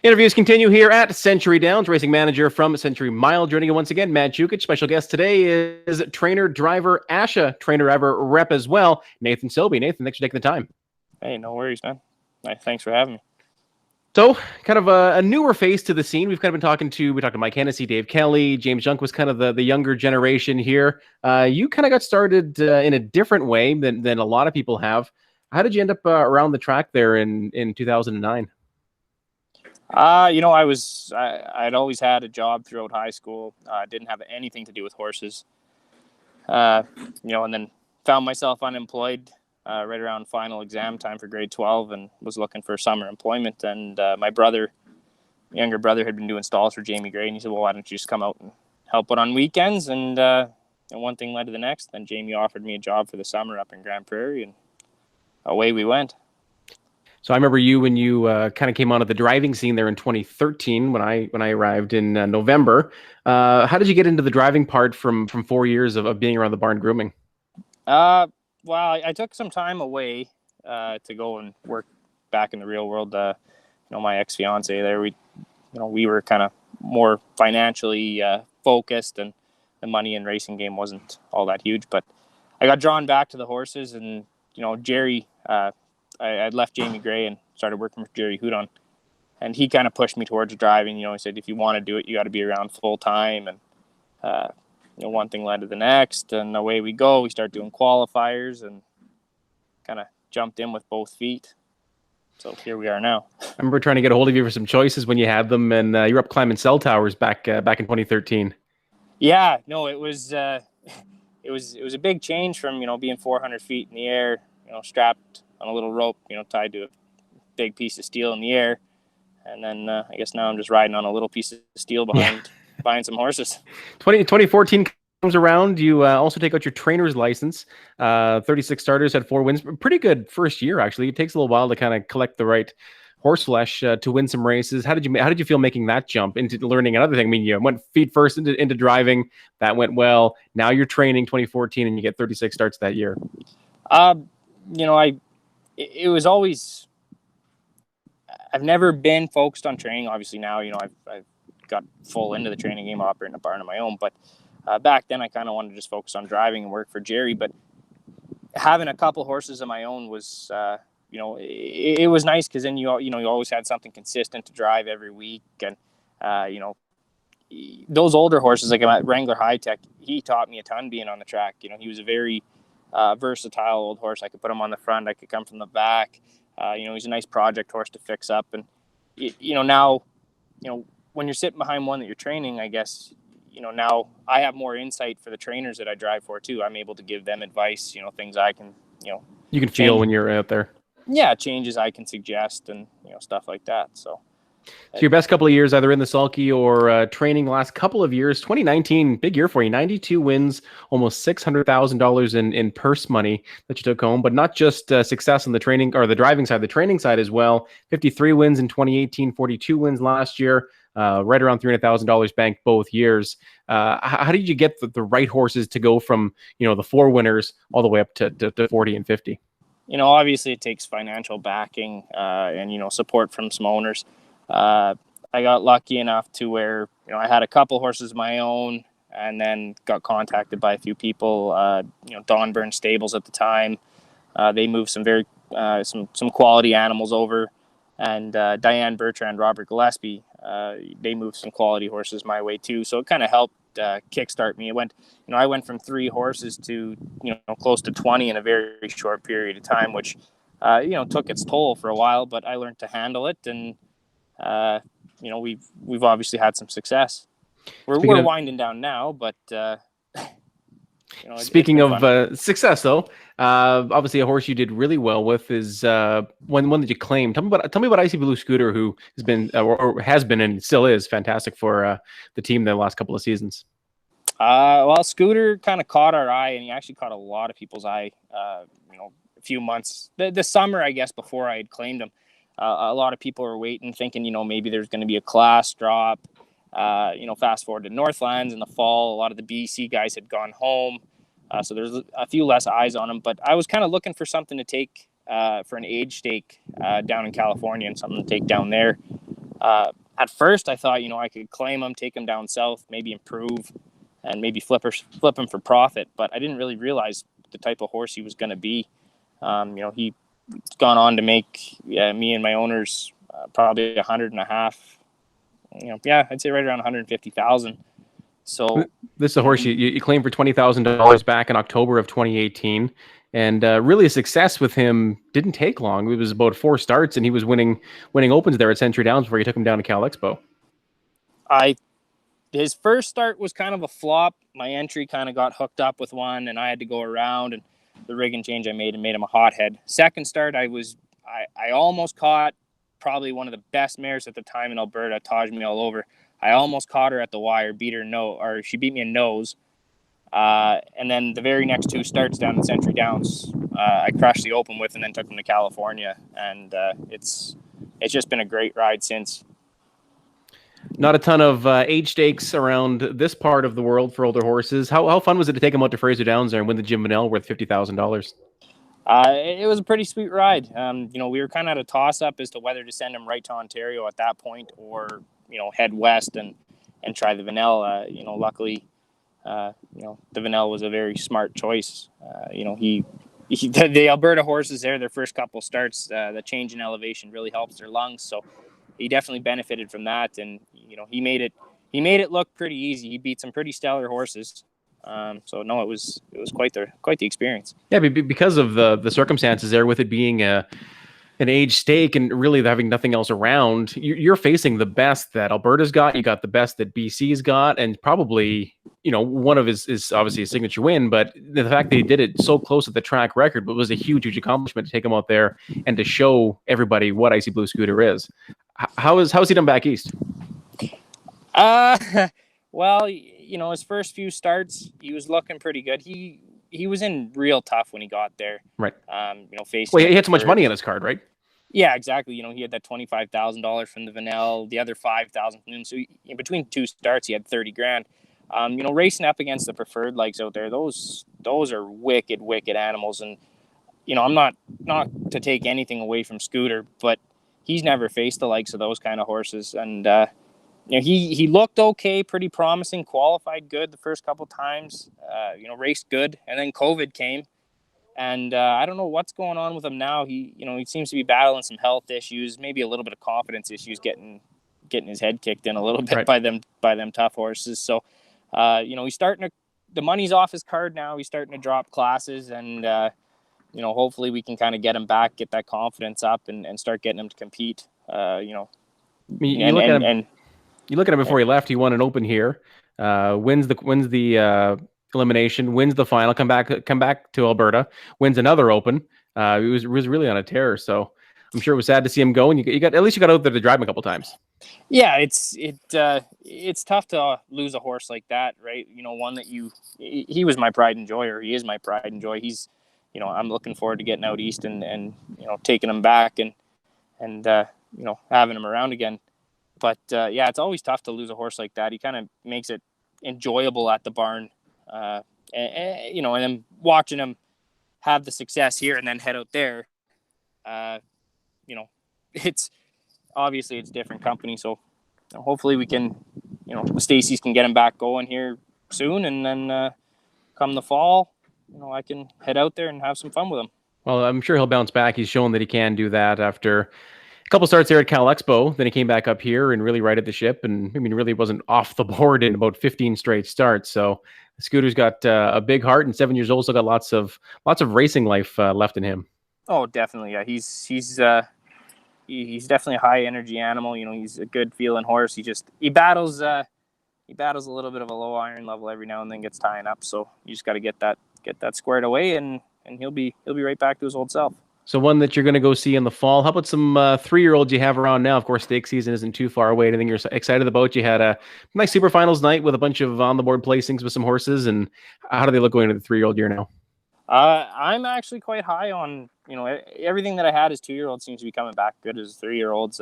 Interviews continue here at Century Downs. Racing manager from Century Mile joining you once again, Matt Jukich. Special guest today is trainer driver ASHA, trainer driver rep as well, Nathan Sobey. Nathan, thanks for taking the time. Hey, no worries, man. Thanks for having me. So, kind of a newer face to the scene. We talked to Mike Hennessy, Dave Kelly, James Junk was kind of the younger generation here. You kind of got started in a different way than a lot of people have. How did you end up around the track there in 2009? I'd always had a job throughout high school. Didn't have anything to do with horses. And then found myself unemployed right around final exam time for grade 12 and was looking for summer employment. And my younger brother, had been doing stalls for Jamie Gray. And he said, well, why don't you just come out and help out on weekends? And one thing led to the next. Then Jamie offered me a job for the summer up in Grand Prairie, and away we went. So I remember you when you kind of came onto the driving scene there in 2013 when I arrived in November. How did you get into the driving part from 4 years of being around the barn grooming? Well, I took some time away to go and work back in the real world. My ex-fiance there, we were kind of more financially focused, and the money in racing game wasn't all that huge. But I got drawn back to the horses, and Jerry. I'd left Jamie Gray and started working for Jerry Houdon, and he kind of pushed me towards driving. He said, if you want to do it, you got to be around full time. And, one thing led to the next, and away we go. We start doing qualifiers and kind of jumped in with both feet. So here we are now. I remember trying to get a hold of you for some choices when you had them, and you were up climbing cell towers back in 2013. Yeah, no, it was a big change from, being 400 feet in the air, strapped on a little rope, tied to a big piece of steel in the air. And then I guess now I'm just riding on a little piece of steel behind some horses. 2014 comes around. You also take out your trainer's license. 36 starters, had 4 wins. Pretty good first year, actually. It takes a little while to kind of collect the right horse flesh to win some races. How did you feel making that jump into learning another thing? I mean, you went feet first into driving. That went well. Now you're training 2014 and you get 36 starts that year. It was always, I've never been focused on training. Obviously now, I've got full into the training game, operating a barn of my own. But back then I kind of wanted to just focus on driving and work for Jerry. But having a couple horses of my own was, it was nice, because then you always had something consistent to drive every week. And, those older horses, like at Wrangler High Tech, he taught me a ton being on the track. He was a very versatile old horse. I could put him on the front. I could come from the back. He's a nice project horse to fix up. And, now, when you're sitting behind one that you're training, I guess, now I have more insight for the trainers that I drive for too. I'm able to give them advice, things I can, you can feel when you're out there. Yeah. Changes I can suggest and, stuff like that. So your best couple of years, either in the sulky or training the last couple of years. 2019, big year for you. 92 wins, almost $600,000 in purse money that you took home. But not just success on the training or the driving side, the training side as well. 53 wins in 2018, 42 wins last year. Right around $300,000 banked both years. How did you get the right horses to go from the 4 winners all the way up to 40 and 50? Obviously it takes financial backing and support from some owners. I got lucky enough to where, I had a couple horses of my own, and then got contacted by a few people, Don Burn Stables at the time. They moved some very, some quality animals over, and Diane Bertrand, Robert Gillespie, they moved some quality horses my way too. So it kind of helped kickstart me. I went from 3 horses to, close to 20 in a very short period of time, which, took its toll for a while, but I learned to handle it. And, we've obviously had some success. We're winding down now, but speaking of success, though, obviously a horse you did really well with is one that you claimed. Tell me about Icy Blue Scooter, who has been or has been and still is fantastic for the team the last couple of seasons. Well, Scooter kind of caught our eye, and he actually caught a lot of people's eye. A few months the summer, I guess, before I had claimed him. A lot of people were waiting, thinking, maybe there's going to be a class drop. Fast forward to Northlands in the fall, a lot of the BC guys had gone home. So there's a few less eyes on him. But I was kind of looking for something to take for an age stake down in California, and something to take down there. At first, I thought, I could claim him, take him down south, maybe improve, and maybe flip him for profit. But I didn't really realize the type of horse he was going to be. He's gone on to make me and my owners probably 100.5. I'd say right around 150,000. So this is a horse you claimed for $20,000 back in October of 2018, and really a success with him didn't take long. It was about 4 starts, and he was winning opens there at Century Downs before you took him down to Cal Expo. His first start was kind of a flop. My entry kind of got hooked up with one, and I had to go around, and the rigging change I made him a hothead. Second start, I almost caught probably one of the best mares at the time in Alberta, Taj Me All Over. I almost caught her at the wire, she beat me in nose. And then the very next 2 starts down in Century Downs, I crushed the open with, and then took him to California. And it's just been a great ride since. Not a ton of age stakes around this part of the world for older horses. How fun was it to take him out to Fraser Downs there and win the Jim Vanel worth $50,000? It was a pretty sweet ride. We were kind of at a toss-up as to whether to send him right to Ontario at that point or, head west and try the Vanel. Luckily, the Vanel was a very smart choice. The Alberta horses there, their first couple starts, the change in elevation really helps their lungs. So he definitely benefited from that. And, he made it look pretty easy. He beat some pretty stellar horses. So no, it was quite the experience. Yeah, because of the circumstances there, with it being an age stake and really having nothing else around, you're facing the best that Alberta's got. You got the best that BC's got, and probably one of his is obviously a signature win. But the fact that he did it so close at the track record, but was a huge accomplishment to take him out there and to show everybody what Icy Blue Scooter is. How is he done back east? Well, his first few starts, he was looking pretty good. He was in real tough when he got there. Right. Facing. Well, he had so much money on his card, right? Yeah, exactly. He had that $25,000 from the Vanel, the other $5,000 from him. So in between 2 starts, he had $30,000. Racing up against the preferred legs out there, those are wicked animals. And I'm not to take anything away from Scooter, but he's never faced the likes of those kind of horses. And he looked okay, pretty promising, qualified good the first couple times, raced good. And then COVID came, and I don't know what's going on with him now. He seems to be battling some health issues, maybe a little bit of confidence issues, getting his head kicked in a little bit by them tough horses. So, he's starting to, the money's off his card now. He's starting to drop classes, and, hopefully we can kind of get him back, get that confidence up, and start getting him to compete, You look at him before he left. He won an open here, wins the elimination, wins the final, come back to Alberta, wins another open. He was really on a tear. So I'm sure it was sad to see him go. And you got at least you got out there to drive him a couple times. Yeah, it's tough to lose a horse like that, right? One that he was my pride and joy, or he is my pride and joy. He's, I'm looking forward to getting out east and taking him back and having him around again. But it's always tough to lose a horse like that. He kind of makes it enjoyable at the barn, and then watching him have the success here and then head out there. It's obviously it's different company. So hopefully we can, Stacy's can get him back going here soon, and then come the fall, I can head out there and have some fun with him. Well, I'm sure he'll bounce back. He's shown that he can do that after a couple starts there at Cal Expo. Then he came back up here and really righted the ship, and really wasn't off the board in about 15 straight starts. So Scooter's got a big heart, and 7 years old, still got lots of racing life left in him. Oh, definitely. Yeah, he's definitely a high energy animal. He's a good feeling horse. He battles a little bit of a low iron level every now and then, gets tying up. So you just got to get that squared away, and he'll be right back to his old self. So one that you're going to go see in the fall. How about some 3-year-olds you have around now? Of course, stake season isn't too far away. Anything you're excited about? You had a nice super finals night with a bunch of on the board placings with some horses. And how do they look going into the 3-year-old year now? I'm actually quite high on, everything that I had as 2-year-olds seems to be coming back good as 3-year-olds.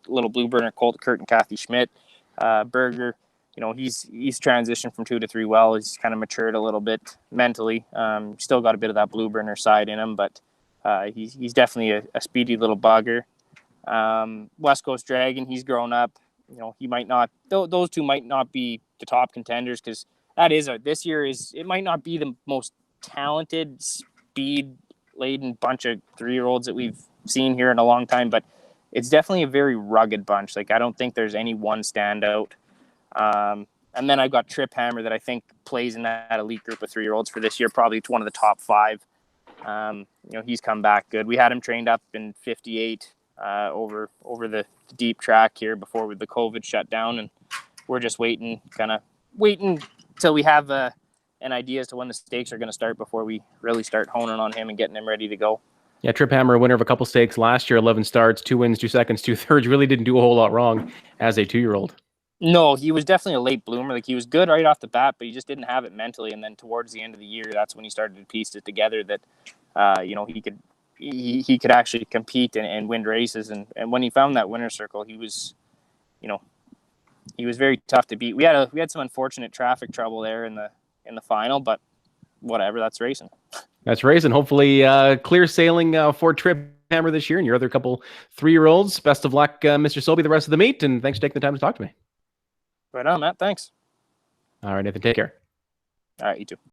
Little Blue Burner, Colt, Kurt, and Kathy Schmidt. Berger, he's transitioned from 2 to 3 well. He's kind of matured a little bit mentally. Still got a bit of that Blue Burner side in him, but he's definitely a speedy little bugger. West Coast Dragon, he's grown up. He might not. Those two might not be the top contenders because this year it might not be the most talented, speed laden bunch of 3-year-olds that we've seen here in a long time, but it's definitely a very rugged bunch. Like, I don't think there's any one standout. And then I've got Trip Hammer that I think plays in that elite group of 3-year-olds for this year, probably one of the top 5. He's come back good. We had him trained up in 58 over the deep track here before the COVID shut down, and we're just waiting till we have an idea as to when the stakes are going to start before we really start honing on him and getting him ready to go. Yeah, Trip Hammer, winner of a couple stakes last year, 11 starts, 2 wins, 2 seconds, 2 thirds. Really didn't do a whole lot wrong as a 2-year-old. No, he was definitely a late bloomer. Like, he was good right off the bat, but he just didn't have it mentally. And then towards the end of the year, that's when he started to piece it together that, he could actually compete and win races. And when he found that winner's circle, he was very tough to beat. We had some unfortunate traffic trouble there in the final, but whatever, that's racing. That's racing. Hopefully clear sailing for Trip Hammer this year and your other couple 3-year-olds. Best of luck, Mr. Sobey, the rest of the meet, and thanks for taking the time to talk to me. Right on, Matt. Thanks. All right, Nathan, take care. All right, you too.